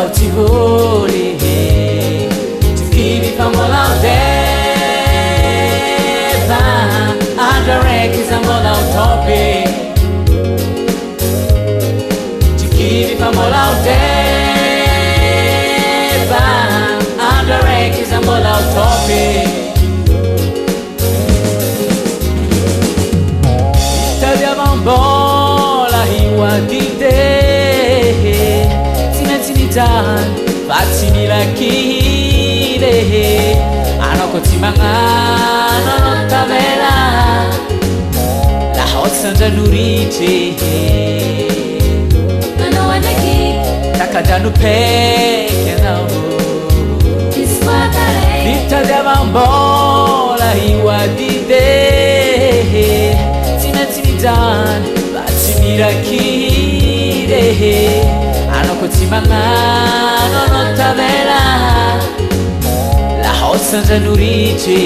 Sauti holy Tukiri pamola udeva Andareki zamola utopi Tukiri pamola udeva Andareki zamola utopi Italia bambola hiwa dite Fatsimi lakile Anoko timangano no tavela La hotsanda nurite Ano anaki Takadanu peke nao Iswagare Vita de bambola hiwa dide Tinatinitan Fatsimi lakile Anoko timangano no tavela La hotsanda nurite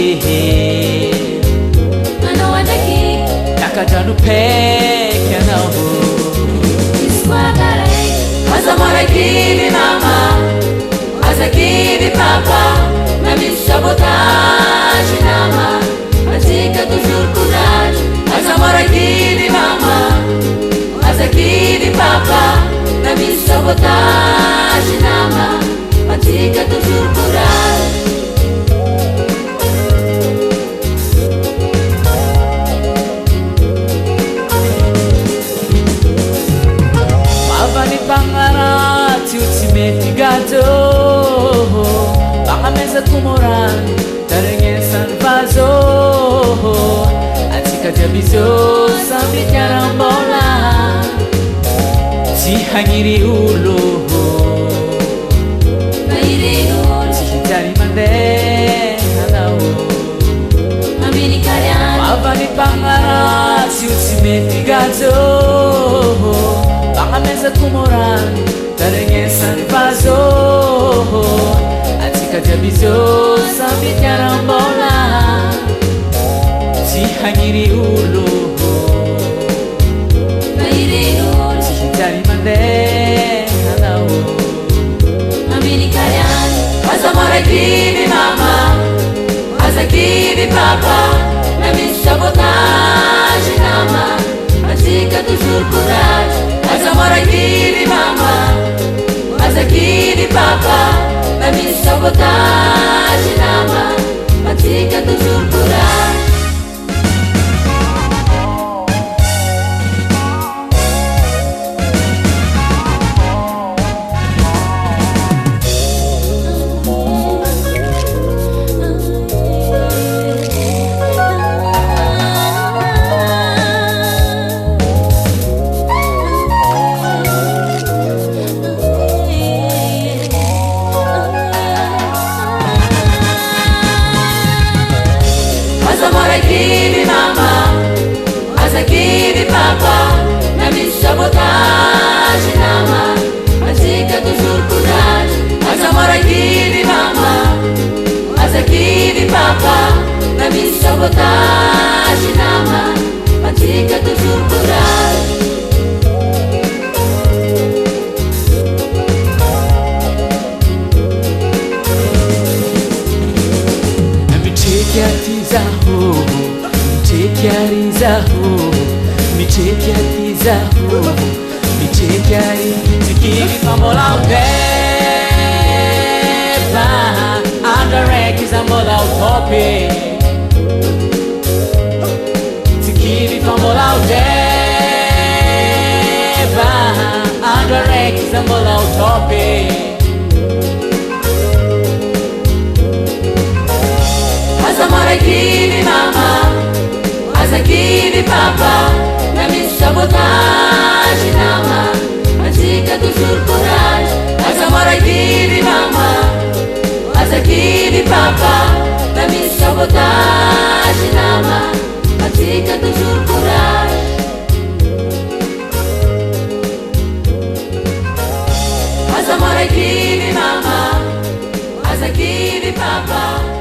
Ano anaki Takadanu peke nao Iswagare Azamara kibi mama Aza kibi papa Nami sabotage nama Azika toujours courage Azamara kibi mama Aza kibi papa Nami sabotage nama Azika toujours courage Mavani pangarati utimeti gato Pangameza kumorani Tarengesan vazo Atika jabizo Sambi karambola Sihangiri ulo Mairi ul Sihitari mande Hanao Amini karian Mavani pangarati utimeti gato Pangameza kumorani Tarengesan vazo Atika jabizo Sambi karambola Sihangiri ulo Mairi ul Sihitari mande Hanao Amini karian Azamara kibi mama Aza kibi papa Nami sabotage nama Azika toujours courage Azamara kibi mama Aza kibi papa Nami sabotage nama Azika toujours courage Azamara kibi mama Aza kibi papa Nami sabotage nama Azika toujours courage Azamara kibi mama Aza kibi papa Nami sabotage nama Azika toujours courage Michekiatizaho Michekiarizaho Michekiatizaho Michekiari Tikiri pamola udeva Andareki zamola utopi Tikiri pamola udeva Andareki zamola utopi Azamara kibi mama Aza kibi papa Nami sabotage nama Azika toujours courage Azamara kibi mama Aza kibi papa Nami sabotage nama Azika toujours courage Azamara kibi mama Aza kibi papa